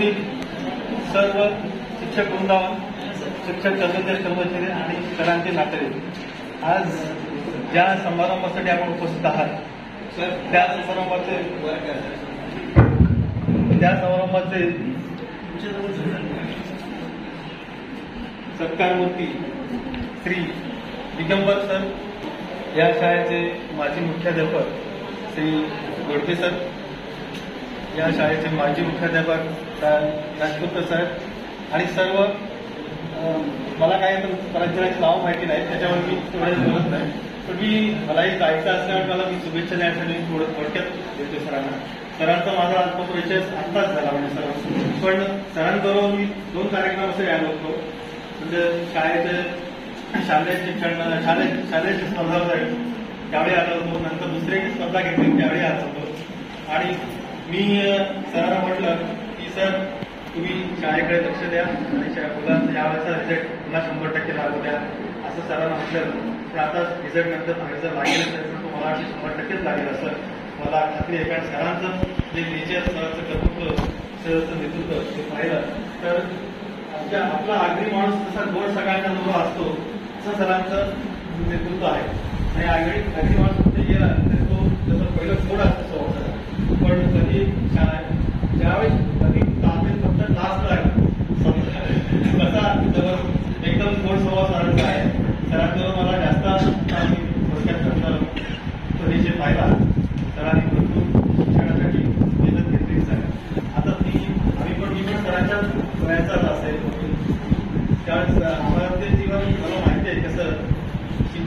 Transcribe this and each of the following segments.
उपस्थित सर्व शिक्षक वृंदावन, शिक्षक कर्मचारी आणि सरांचे नातेवाईक, आज ज्या समारंभासाठी आपण उपस्थित आहात त्या समारंभाचे सत्कारमूर्ती श्री दिगंबर सर, या शाळेचे माजी मुख्याध्यापक श्री गोडके सर, या शाळेचे माजी मुख्याध्यापक राजपूत सर आणि सर्व, मला काय तर बऱ्याच जणांची नाव माहिती नाही, त्याच्यावर मी थोडं बोलत नाही, पण मलाही जायचं असल्यामुळे मला मी शुभेच्छा देण्यासाठी थोडं थोडक्यात देतो सरांना. सरांचा माझा आत्मपरिचय आत्ताच झाला म्हणजे सर, पण सरांबरोबर मी 2 कार्यक्रमासाठी आलो होतो. म्हणजे शालेय शिक्षण शालेय स्पर्धा होती त्यावेळी आलो होतो, नंतर दुसरी स्पर्धा घेतली त्यावेळी आलो होतो. आणि मी सरांना म्हटलं की सर तुम्ही शाळेकडे लक्ष द्या आणि मुलांचा यावेळेचा रिझल्ट पुन्हा 100% लागू द्या असं सरांना म्हटलं. पण आता रिझल्ट नंतर बाहेर जर लागेल असेल तर मला 100%च लागेल असं मला खात्री आहे. कारण सरांचं जे नेचर, सरांचं कर्तृत्व, सरांचं नेतृत्व ते पाहिलं तर आपला आगरी माणूस जसा गोड सगळ्यांना जो असतो तसं सरांचं नेतृत्व आहे. आणि आगरी माणूस कुठे गेला तर तो जसं पहिलं गोड असतो स्वभाव, पण कधी ज्यावेळेस कधी फक्त तास लागला तसा एकदम गोड स्वभाव सरांचा आहे. सरांजवळ मला जास्त थोडक्यात करणार परिचय पाहिला. सरांनी भरपूर शिक्षणासाठी मेहनत घेतलीच आहे. आता मी पण सरांच्या वयाचाच असेल, त्यावेळेस आम्हाला ते जीवन मला माहिती आहे कसं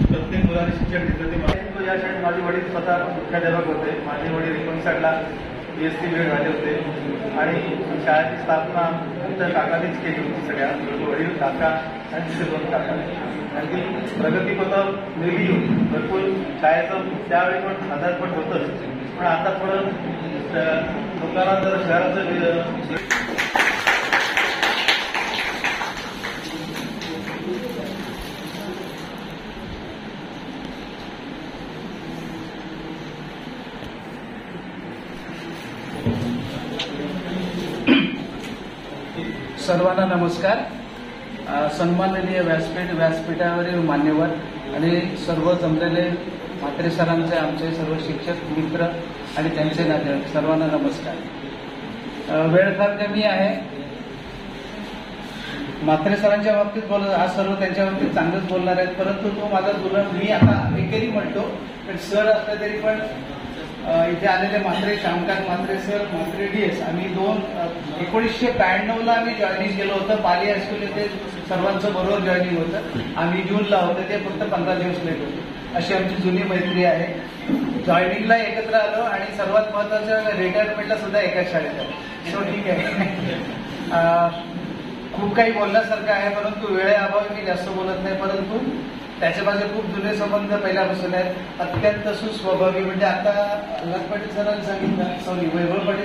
प्रत्येक मुलाने शिक्षण घेतलं ते. या शाळेत माझे वडील स्वतः मुख्याध्यापक होते. माझे वडील 1960ला BSc ग्रेड झाले होते आणि शाळेची स्थापना आमच्या काकानेच केली होती. सगळ्या वडील, काका आणि तिथे 2 काका. आणखी प्रगतीपथं नेली भरपूर शाळेचं त्यावेळी पण आधारपट होतंच, पण आता थोडं लोकांना जर शहराचं सर्वांना नमस्कार. सन्माननीय व्यासपीठावरील मान्यवर आणि सर्व जमलेले म्हात्रे सरांचे, आमचे सर्व शिक्षक मित्र आणि त्यांचे नातेवाईक, सर्वांना नमस्कार. वेळ फार कमी आहे. म्हात्रे सरांच्या बाबतीत आज सर्व त्यांच्या बाबतीत चांगलंच बोलणार आहेत, परंतु तो माझा मी आता एकेरी म्हणतो, पण सर असलं तरी पण इथे आलेले म्हात्रे, श्यामकांत म्हात्रे सर, म्हात्रे DS, आम्ही 1992ला आम्ही जॉईनिंग केलं होतं. पाली हायस्कूल इथे सर्वांचं बरोबर जॉईनिंग होतं. आम्ही जूनला होतं, ते फक्त 15 दिवस लेट होते. अशी आमची जुनी मैत्री आहे. जॉईनिंगला एकत्र आलो आणि सर्वात महत्वाचं रिटायरमेंटला सुद्धा एकाच शाळेत आहे. सो ठीक आहे. खूप काही बोलण्यासारखं आहे, परंतु वेळेअभावी मी जास्त बोलत नाही. परंतु त्याचे माझे खूप जुने संबंध पहिल्यापासून आहेत. अत्यंत सुस्वभावी, म्हणजे आता वैभव पाटील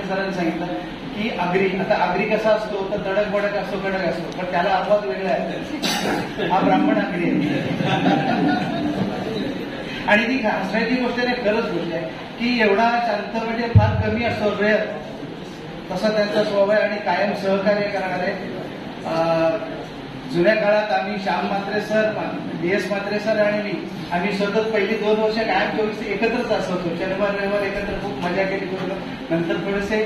सरांनी सांगितलं की आता आगरी कसा असतो तर तडक बडक असतो, कडक असतो, पण त्याला आवाज वेगळा आहे. हा ब्राह्मण आगरी आहे. आणि ती हसण्याची गोष्ट नाही, खरंच गोष्ट आहे की एवढा शांत म्हणजे फार कमी असतो वेळ, तसा त्यांचा स्वभाव आहे आणि कायम सहकार्य करणारे. जुन्या काळात आम्ही Shyam Mhatre sir, DS Mhatre sir आणि मी, आम्ही सतत पहिली 2 वर्ष कायम 24 एकत्रच असतो. शनिवार रविवार एकत्र खूप मजा केली. नंतर थोडेसे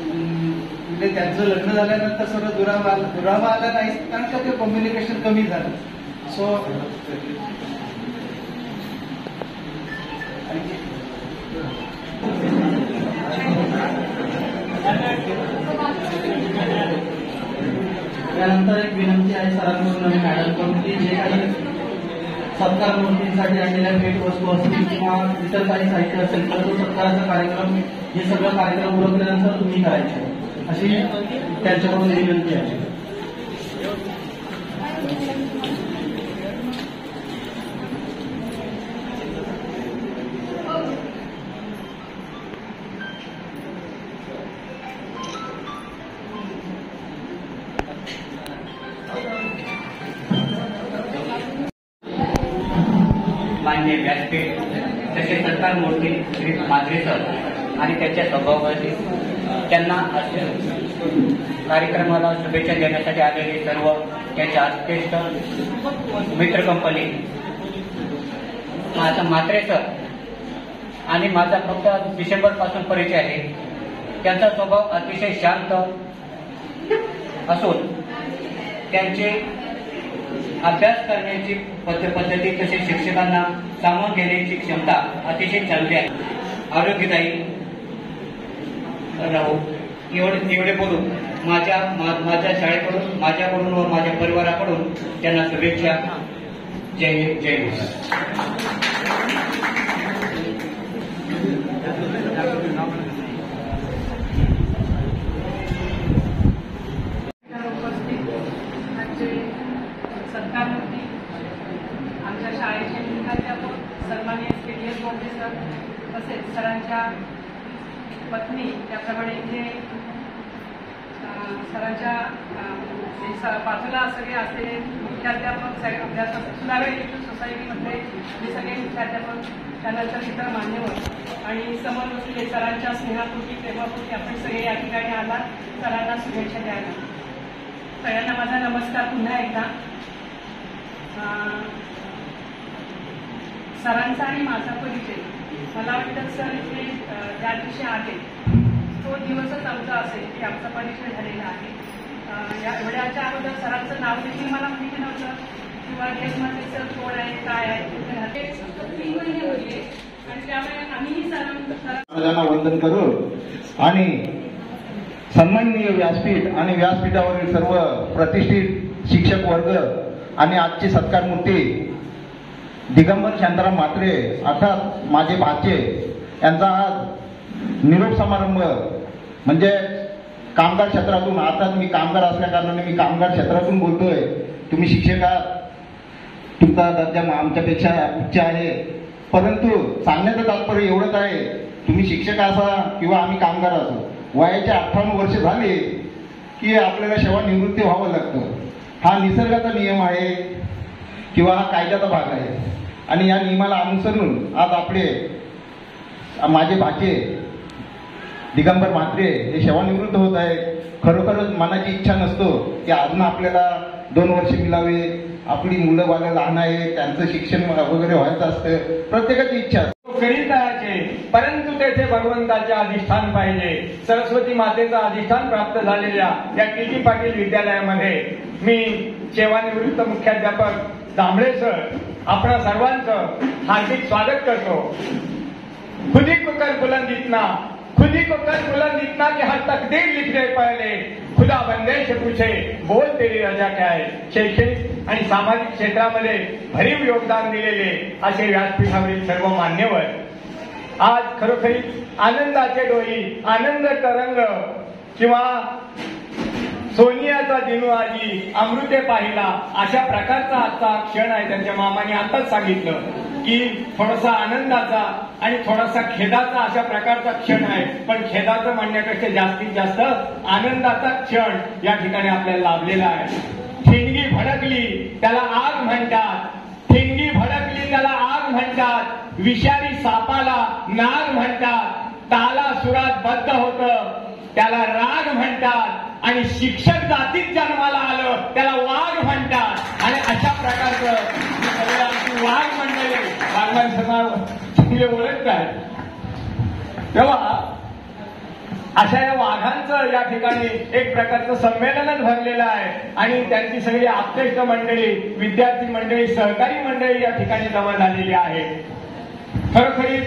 म्हणजे त्यांचं लग्न झाल्यानंतर सर्व दुरावा आला नाही, कारण का ते कम्युनिकेशन कमी झालं. सो त्यानंतर एक विनंती आहे सरांकडून आणि मॅडमकडून की जे काही सत्कार मूर्तींसाठी आणलेल्या भेट वस्तू असतील किंवा इतर काही साहित्य असेल तर तो सत्काराचा कार्यक्रम, हे सगळं कार्यक्रम उरकल्यानंतर तुम्ही करायचे अशी त्यांच्याकडून विनंती आहे. मान्य व्यासपीठ तसे सत्कार मूर्ती श्री म्हात्रे सर आणि त्यांच्या स्वभावावरती त्यांना कार्यक्रमाला शुभेच्छा देण्यासाठी आलेले सर्व त्यांचे अत्यंत मित्र कंपनी माझा म्हात्रे सर आणि माझा फक्त डिसेंबरपासून परिचय आहे. त्यांचा स्वभाव अतिशय शांत असून त्यांचे अभ्यास करण्याची पद्धती तसेच शिक्षकांना सामावून घेण्याची क्षमता अतिशय चांगली आहे. आरोग्यदायी राहू एवढे बोलून माझ्या शाळेकडून माझ्याकडून व माझ्या परिवाराकडून त्यांना शुभेच्छा. जय हिंद जय सरकारमूर्ती आमच्या शाळेचे मुख्याध्यापक सन्माननीय KDS गोडसे सर तसेच सरांच्या पत्नी त्याप्रमाणे इथे सरांच्या बाजूला सगळे असलेले मुख्याध्यापक अभ्यासक सुधागड एज्युकेशन सोसायटीमधले हे सगळे मुख्याध्यापक त्यानंतर इतर मान्यवर आणि समोर बसलेले सरांच्या स्नेहापूर्ती प्रेमापूर्ती आपण सगळे या ठिकाणी आला सरांना शुभेच्छा द्यायला. सगळ्यांना माझा नमस्कार पुन्हा एकदा. सरांचा आणि माझा परिचय मला वाटतं सर इथे ज्या दिवशी आले तो दिवसच आमचा असेल की आमचा परिचय झालेला आहे. या एवढ्याच्या अगोदर सरांचं नाव देखील मला माहिती नव्हतं किंवा देशमध्ये सर कोण आहे काय आहे 3 महिने होते आणि त्यामुळे आम्हीही सरांना वंदन करून आणि सन्माननीय व्यासपीठ आणि व्यासपीठावरील सर्व प्रतिष्ठित शिक्षक वर्ग आणि आजची सत्कारमूर्ती दिगंबर शांताराम म्हात्रे अर्थात माझे भाचे यांचा आज निरोप समारंभ म्हणजे कामगार क्षेत्रातून अर्थात मी कामगार असल्या कारणाने मी कामगार क्षेत्रातून बोलतोय. तुम्ही शिक्षक आहात, तुमचा दर्जा आमच्यापेक्षा उच्च आहे, परंतु सांगण्याचं तात्पर्य एवढंच आहे तुम्ही शिक्षक असा किंवा आम्ही कामगार असो वयाचे 58 वर्ष झाले की आपल्याला सेवानिवृत्ती व्हावं लागतं. हा निसर्गाचा नियम आहे किंवा हा कायद्याचा भाग आहे आणि या नियमाला अनुसरून आज आपले माझे भाचे दिगंबर म्हात्रे हे सेवानिवृत्त होत आहे. खरोखरच मनाची इच्छा नसतो की अजून आपल्याला 2 वर्ष मिळावे, आपली मुलं बाळं लहान आहे त्यांचं शिक्षण वगैरे व्हायचं असतं, प्रत्येकाची इच्छा असते. करीत आहे परंतु तेथे भगवंताचे अधिष्ठान पाहिजे. सरस्वती मातेचा अधिष्ठान प्राप्त झालेल्या या TT पाटील विद्यालयामध्ये मी सेवानिवृत्त मुख्याध्यापक दामळे सर आपणा सर्वांचं हार्दिक स्वागत करतो. खुदी को कर बुलंद इतना खुदी को कर बुलंद इतना कि हर तकदीर लिखने पहले खुदा बंदे से पूछे बोल तेरी रजा क्या है. शैक्षणिक आणि सामाजिक क्षेत्रामध्ये भरीव योगदान दिलेले असे व्यासपीठावरील सर्व मान्यवर आज खरोखरी आनंदाचे डोई आनंद तरंग किंवा सोनियाचा दिनू आजी अमृते पाहिला अशा प्रकारचा आजचा क्षण आहे. त्यांच्या मामाने आताच सांगितलं की थोडासा आनंदाचा आणि थोडासा खेदाचा अशा प्रकारचा क्षण आहे, पण खेदाचं म्हणण्यापेक्षा जास्तीत जास्त आनंदाचा क्षण या ठिकाणी आपल्याला लाभलेला आहे. ठिणगी भडकली त्याला आग म्हणतात, ठिणगी भडकली त्याला आग म्हणतात, विषारी सापाला नाग म्हणतात, ताला सुरात बद्ध होतं त्याला राग म्हणतात आणि शिक्षक जातीत जन्माला आलं त्याला वाघ म्हणतात. आणि अशा प्रकारचं वाघ मंडळी वाघमांना चांगले ओळखतात. तेव्हा अशा या वाघांचं या ठिकाणी एक प्रकारचं संमेलनच भरलेलं आहे आणि त्यांची सगळी आप्तेष्ट मंडळी, विद्यार्थी मंडळी, सहकारी मंडळी या ठिकाणी जमा झालेली आहे. खरोखरी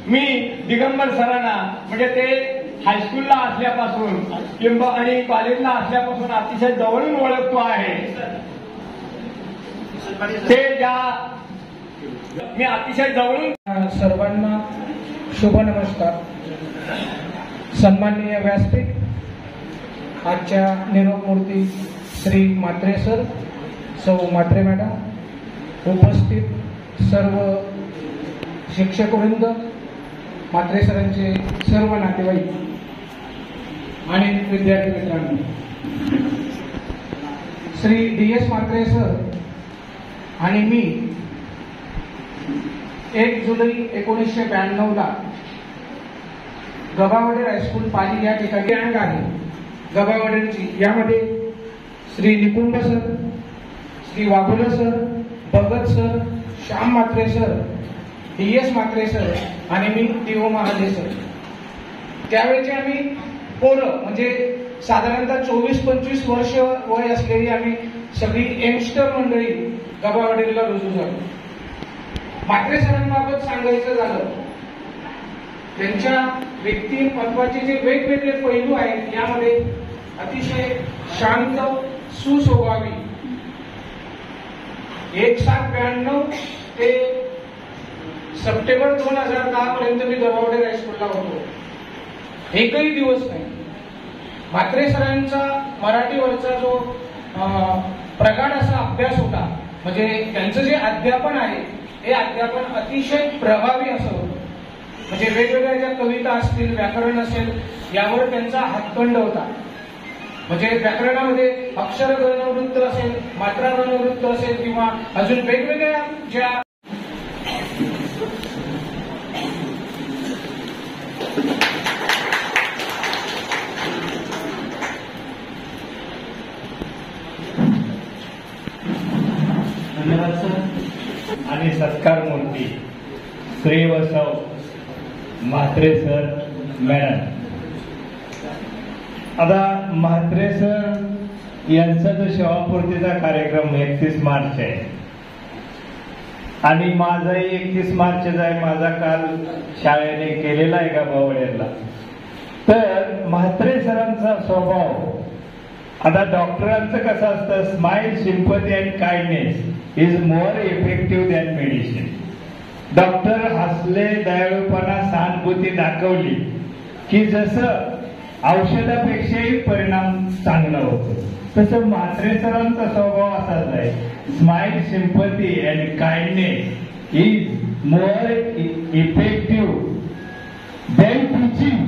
मी दिगंबर सरांना म्हणजे ते हायस्कूलला असल्यापासून किंवा आणि कॉलेजला असल्यापासून अतिशय जवळून ओळखतो आहे. ते ज्या मी अतिशय जवळून सर्वांना शुभ नमस्कार. सन्माननीय व्यासपीठ आजच्या निरोप मूर्ती श्री म्हात्रे सर, सौ म्हात्रे मॅडम, उपस्थित सर्व शिक्षकवृंद, म्हात्रे सरांचे सर्व नातेवाईक आणि विद्यार्थी मित्रांनो, श्री DS म्हात्रे सर आणि मी 1 जुलै 1992 ला गबावडेर हायस्कूल पाली या ठिकाणी गँग आहे गबावडेरची. यामध्ये Shri Nikumbh sir, Shri Waghula sir, Bhagat sir, Shyam Mhatre sir, DS Mhatre sir आणि मी DO महाले सर. त्यावेळेचे आम्ही पोरं म्हणजे साधारणतः 24-25 वर्ष वय असलेली आम्ही सगळी यंगस्टर मंडळी गबावडेरला रुजू झालो. म्हात्रे सरांबाबत सांगायचं झालं, त्यांच्या व्यक्तिमत्वाचे जे वेगवेगळे पैलू आहेत यामध्ये अतिशय शांत, सुस्वभावी. 1792 ते सप्टेंबर 2010 पर्यंत मी गबावडेर हायस्कूलला होतो. एकही दिवस नाही. म्हात्रे सरांचा मराठीवरचा जो प्रगाढ असा अभ्यास होता, म्हणजे त्यांचं जे अध्यापन आहे हे अध्यापन अतिशय प्रभावी असं होतं. म्हणजे वेगवेगळ्या ज्या कविता असतील, व्याकरण असेल, यावर त्यांचा हातखंड होता. म्हणजे व्याकरणामध्ये अक्षर गणवृत्त असेल, मात्रा गणवृत्त असेल किंवा अजून वेगवेगळ्या ज्या धन्यवाद सर. आणि सत्कार मूर्ती श्री व सौ म्हात्रे सर मॅडम. आता म्हात्रे सर यांचा जो सेवापूर्तीचा कार्यक्रम 31 मार्च आहे आणि माझाही 31 मार्चचा आहे. माझा काल शाळेने केलेला आहे गबावडेरला. तर म्हात्रे सरांचा स्वभाव, आता डॉक्टरांचं कसं असतं, smile, sympathy and kindness is more effective than medicine. Doctor हसले, दयाळूपणा, सहानुभूती दाखवली की जसं औषधापेक्षाही परिणाम चांगला होतो, तसं म्हात्रे सरांचा स्वभाव असाच आहे. Smile, sympathy and kindness is more effective than teaching.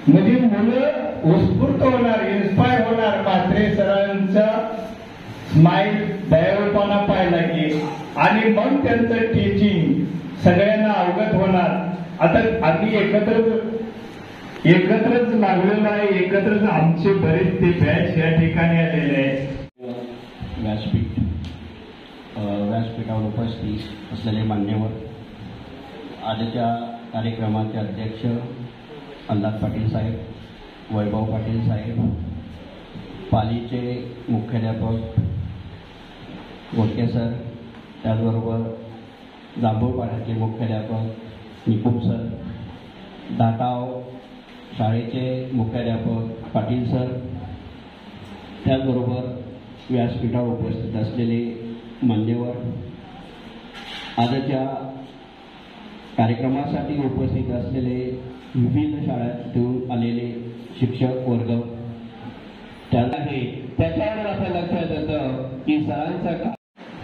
म्हणजे मुलं उत्स्फूर्त होणार, इन्स्पायर होणार म्हात्रे सरांचा स्माइल, दयाळूपणा पाहिला की, आणि मग त्यांचं टीचिंग सगळ्यांना अवगत होणार. आता आम्ही एकत्रच लागलेलो आहे, एकत्रच आमचे बरेच ते बॅच या ठिकाणी आलेले आहे. व्यासपीठावर उपस्थित असलेले मान्यवर, आजच्या कार्यक्रमाचे अध्यक्ष अल्लाद पाटील साहेब, वैभव पाटील साहेब, पालीचे मुख्याध्यापक गोटके सर, त्याचबरोबर जांभूळपाड्याचे मुख्याध्यापक निकुंभ सर, दाटाव शाळेचे मुख्याध्यापक पाटील सर, त्याचबरोबर व्यासपीठावर उपस्थित असलेले मान्यवर, आजच्या कार्यक्रमासाठी उपस्थित असलेले विविध शाळांतून आलेले शिक्षक वर्ग, त्याच्यावर असं लक्षात येतं की सरांचा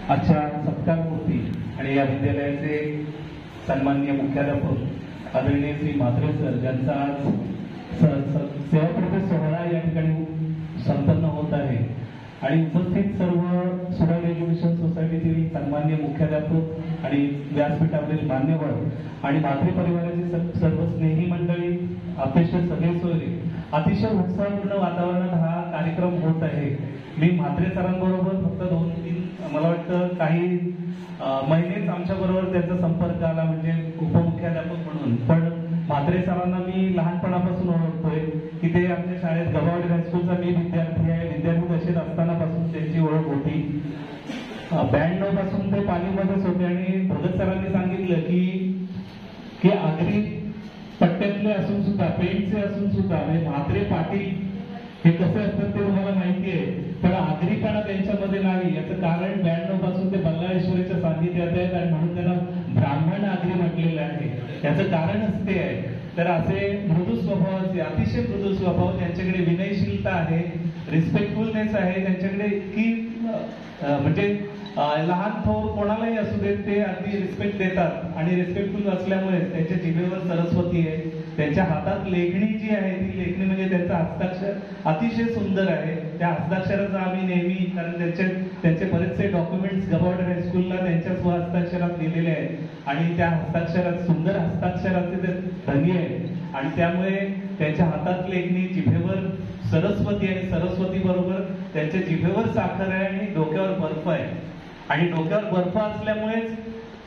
आजच्या सत्कार मूर्ती आणि या विद्यालयाचे सन्माननीय मुख्याध्यापक आदरणीय श्री म्हात्रे सर, ज्यांचा आज सेवापूर्ती सोहळा या ठिकाणी संपन्न होत आहे. आणि उपस्थित सर्व स्टुडंट एज्युकेशन सोसायटीतील सन्माननीय मुख्याध्यापक आणि व्यासपीठावरील मान्यवर आणि म्हात्रे परिवाराची सर्व स्नेही मंडळी, अपेक्षित सगळे सोयरे, अतिशय उत्साहपूर्ण वातावरणात हा कार्यक्रम होत आहे. मी म्हात्रे सरांबरोबर फक्त 2-3 मला वाटतं काही महिनेच आमच्याबरोबर त्यांचा संपर्क आला, म्हणजे उपमुख्याध्यापक म्हणून. पण म्हात्रे सरांना मी लहानपणापासून ओळखतोय की ते आमच्या शाळेत गबावडेर हायस्कूलचा मी विद्यार्थी आहे. विद्यार्थी दशेत असतानापासून त्यांची ओळख होती. 92 पासून ते पालीमध्येच होते. आणि भगत सरांनी सांगितलं की आगरी पट्ट्यातले असून सुद्धा, पेंटचे असून सुद्धा, म्हणजे म्हात्रे पाटील हे कसं असतात ते तुम्हाला माहिती आहे, पण आगरीपणा त्यांच्यामध्ये नाही. याचं कारण 92 पासून ते बल्लाळेश्वरीच्या सान्निध्यात आहेत आणि म्हणून त्यांना ब्राह्मण आगरी म्हटलेलं आहे. याचं कारणच ते आहे. तर असे मृदू स्वभावाचे, अतिशय मृदू स्वभाव, त्यांच्याकडे विनयशीलता आहे, रिस्पेक्टफुलनेस आहे त्यांच्याकडे, की म्हणजे लहान थोर कोणालाही असू देत ते अगदी रिस्पेक्ट देतात. आणि रिस्पेक्टफुल असल्यामुळे त्यांच्या जिभेवर सरस्वती आहे. त्यांच्या हातात लेखणी जी आहे ती लेखणी म्हणजे त्यांचं हस्ताक्षर अतिशय सुंदर आहे. त्या हस्ताक्षराचा आम्ही नेहमी, कारण त्यांचे बरेचसे डॉक्युमेंट्स गबावडेर हायस्कूलला त्यांच्या स्वहस्ताक्षरात लिहिलेले आहेत आणि त्या हस्ताक्षरात, सुंदर हस्ताक्षराचे ते धनी आहेत. आणि त्यामुळे त्यांच्या हातात लेखणी, जिभेवर सरस्वती आणि सरस्वती बरोबर त्यांच्या जिभेवर साखर आहे आणि डोक्यावर बर्फ आहे. आणि डोक्यावर बर्फ असल्यामुळेच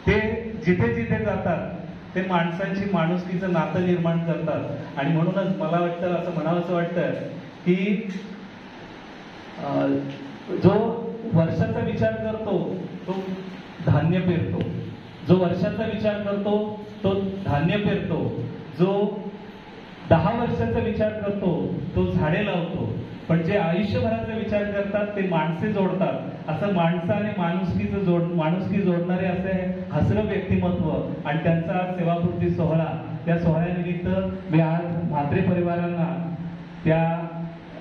ते जिथे जिथे जातात ते माणसांची माणुसकीचं नातं निर्माण करतात. आणि म्हणूनच मला वाटतं, असं म्हणावंसं वाटतं की जो वर्षाचा विचार करतो तो धान्य पेरतो, जो वर्षाचा विचार करतो तो धान्य पेरतो, जो 10 वर्षाचा विचार करतो तो झाडे लावतो, पण जे आयुष्यभराचा विचार करतात ते माणसे जोडतात. असं माणसं आणि माणुसकी जोडणारे असे हसरं व्यक्तिमत्व आणि त्यांचा आज सेवापूर्ती सोहळा, त्या सोहळ्यानिमित्त मी आज म्हात्रे परिवारांना त्या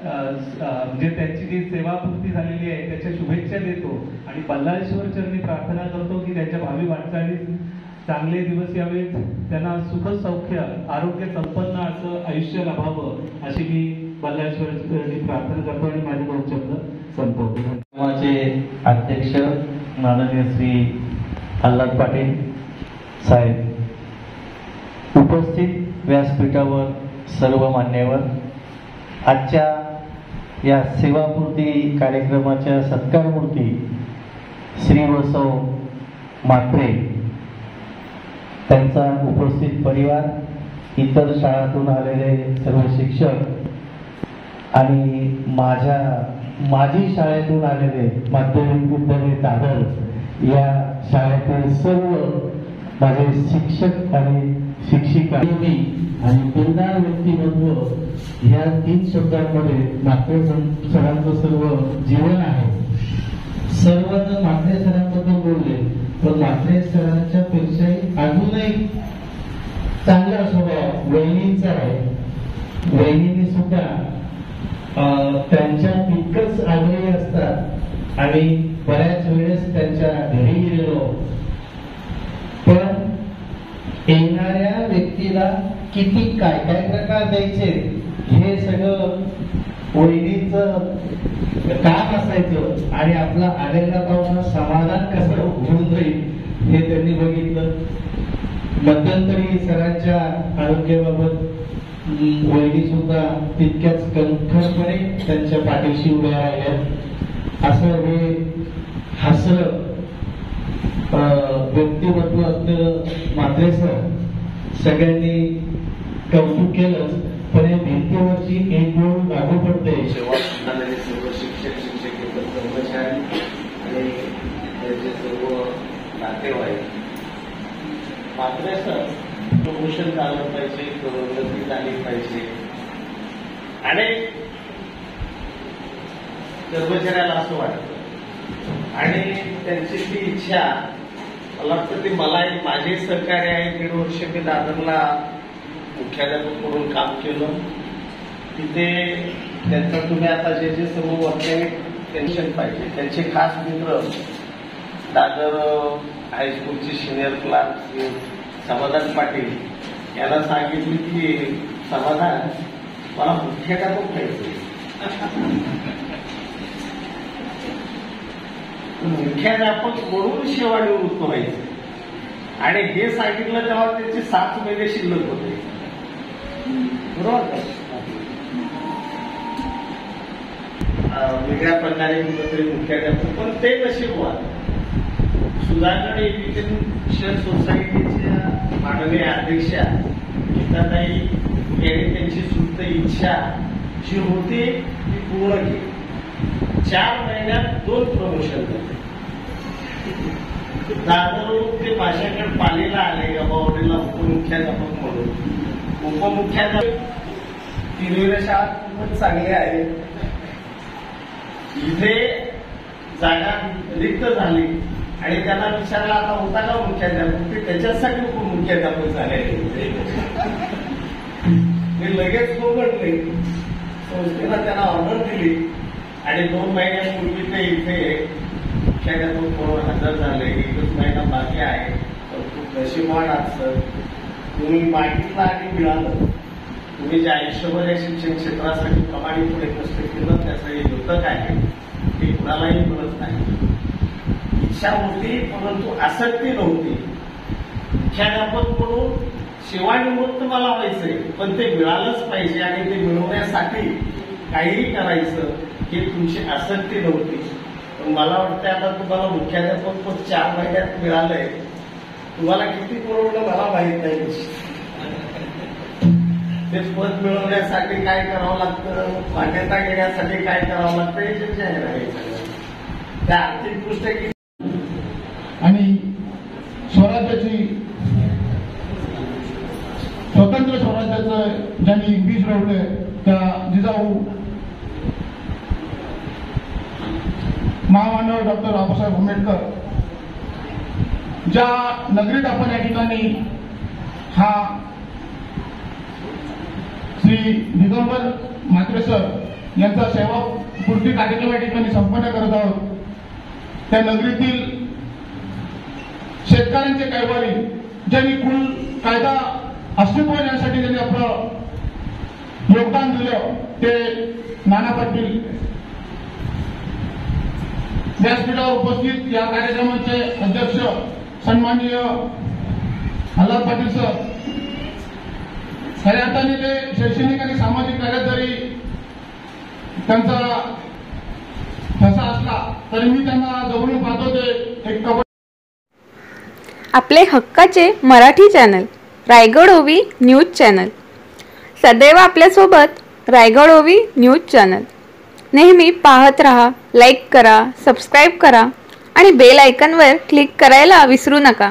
म्हणजे त्यांची जी सेवापूर्ती झालेली आहे त्याच्या शुभेच्छा देतो आणि बल्लाळेश्वर चरणी प्रार्थना करतो की त्यांच्या भावी वाटचालीस चांगले दिवस यावेत, त्यांना सुख सौख्य आरोग्य संपन्न असं आयुष्य लाभावं अशी मी बल्लाळेश्वर चरणी प्रार्थना करतो आणि माझे 2 शब्द संपवतो. माझे अध्यक्ष माननीय श्री आल्हाद पाटील साहेब, उपस्थित व्यासपीठावर सर्व मान्यवर, आजच्या या सेवापूर्ती कार्यक्रमाच्या सत्कारमूर्ती श्री वसव म्हात्रे, त्यांचा उपस्थित परिवार, इतर शाळांतून आलेले सर्व शिक्षक आणि माझी शाळेतून आलेले माध्यमिक विद्यालय दादर या शाळेतील सर्व माझे शिक्षक आणि शिक्षिका आणि दिलदार व्यक्तिमत्व ह्या 3 शब्दांमध्ये म्हात्रे सरांचं सर्व जीवन आहे. सर्वजण म्हात्रे सरांबद्दल बोलले, पण म्हात्रे सरांच्या पेक्षाही अजूनही चांगला स्वभाव वहिनींचा आहे. वहिनी सुद्धा त्यांच्या तितकंच आग्रही असतात आणि बऱ्याच वेळेस त्यांच्या घरी गेलेलो, पण येणाऱ्या व्यक्तीला किती काय काय प्रकार द्यायचे हे सगळं वहिनीचं काम असायचं आणि आपला आलेला पाहुणा समाधान कसं होऊन जाईल हे त्यांनी बघितलं. मध्यंतरी सरांच्या आरोग्याबाबत वहिनी सुद्धा तितक्याच कणखरपणे त्यांच्या पाठीशी उभ्या राहिल्या. असं हे हसरं व्यक्तिमत्व असलेलं म्हात्रे सर सगळ्यांनी कौतुक केलंच, पण या भिंतीवरची एक गोष्ट लागू पडते. सेवा करणारे सर्व शिक्षक, शिक्षकेतर कर्मचारी आणि त्याचे सर्व नातेवाईक, म्हात्रे सर प्रमोशन झालं पाहिजे, प्रोन्नती झाली पाहिजे आणि कर्मचाऱ्याला असं वाटतं आणि त्यांची ती इच्छा, मला वाटतं ते मला माझे सहकार्य आहे. 1.5 वर्ष मी दादरला मुख्याध्यापक म्हणून काम केलं. तिथे त्यांचा तुम्ही आता जे जे सर्व वर्तणूक टेन्शन पाहिजे, त्यांचे खास मित्र दादर हायस्कूलचे सिनियर क्लार्क समाधान पाटील यांना सांगितले की समाधान मला मुख्याध्यापक पाहिजे. मुख्याध्यापक म्हणून सेवानिवृत्त व्हायचे आणि हे सांगितलं तेव्हा त्याचे 7 महिने शिल्लक होते. बरोबर, वेगळ्या प्रकारे तरी मुख्याध्यापक, पण ते नशीब सुधागड एज्युकेशन सोसायटीच्या माननीय अध्यक्षा गीताताई यांनी त्यांची सुप्त इच्छा जी होती ती पूर्ण केली. 4 महिन्यात 2 प्रमोशन झाले. दादरहून ते माझ्याकडे पालीला आले, गबावडीला उपमुख्याध्यापक म्हणून. उपमुख्याध्यापक 3 शाळा खूपच चांगले आहे. इथे जागा रिक्त झाली आणि त्यांना विचारला आता होता का मुख्याध्यापक, ते त्याच्यासाठी उपमुख्याध्यापक झाले. मी लगेच म्हणले, संस्थेला त्यांना ऑर्डर दिली आणि 2 महिन्यापूर्वी ते इथे मुख्याध्यापक म्हणून हजर झाले. 1 महिना बाकी आहे. तर खूप नशीबवान आहात सर, तुम्ही मागितलं आणि मिळालं. तुम्ही जे आयुष्यभर या शिक्षण क्षेत्रासाठी प्रामाणिकपणे कष्ट केलं त्याचं हे योगदान आहे, ते कुणालाही मिळत नाही. इच्छा होती परंतु आसक्ती नव्हती. मुख्याध्यापक म्हणून सेवानिवृत्त मला व्हायचंय, पण ते मिळालंच पाहिजे आणि ते मिळवण्यासाठी काहीही करायचं ही तुमची आसक्ती नव्हती. पण मला वाटतं आता तुम्हाला मुख्याध्यापक पद 4 महिन्यात मिळालंय. तुम्हाला किती पुरवलं मला माहित नाही. ते पद मिळवण्यासाठी काय करावं लागतं, मान्यता घेण्यासाठी काय करावं लागतं हे जे जाहीर आहे त्या आर्थिकदृष्ट्या किती आणि स्वराज्याची स्वतंत्र स्वराज्याचं ज्यांनी बीज रोवले त्या जिजाऊ महामानव डॉक्टर बाबासाहेब आंबेडकर, ज्या नगरीत आपण या ठिकाणी हा श्री दिगंबर म्हात्रे सर यांचा सेवापूर्ती कार्यक्रम या ठिकाणी संपन्न करत आहोत, त्या नगरीतील शेतकऱ्यांचे कैवारी ज्यांनी कुल कायदा अस्तित्व येण्यासाठी त्यांनी आपलं योगदान दिलं ते नाना पाटील व्यासपीठावर उपस्थित या कार्यक्रमाचे अध्यक्ष सन्माननीय आल्हाद पाटील सर, खऱ्या अर्थाने ते शैक्षणिक आणि सामाजिक कार्यात जरी त्यांचा ठसा असला तरी मी त्यांना जवळून पाहतो. ते एक आपले हक्काचे मराठी चॅनल रायगड ओवी न्यूज चॅनल, सदैव आपल्यासोबत रायगड ओवी न्यूज चॅनल. नेहमी पाहत रहा, लाईक करा, सबस्क्राईब करा आणि बेल आयकॉनवर क्लिक करायला विसरू नका.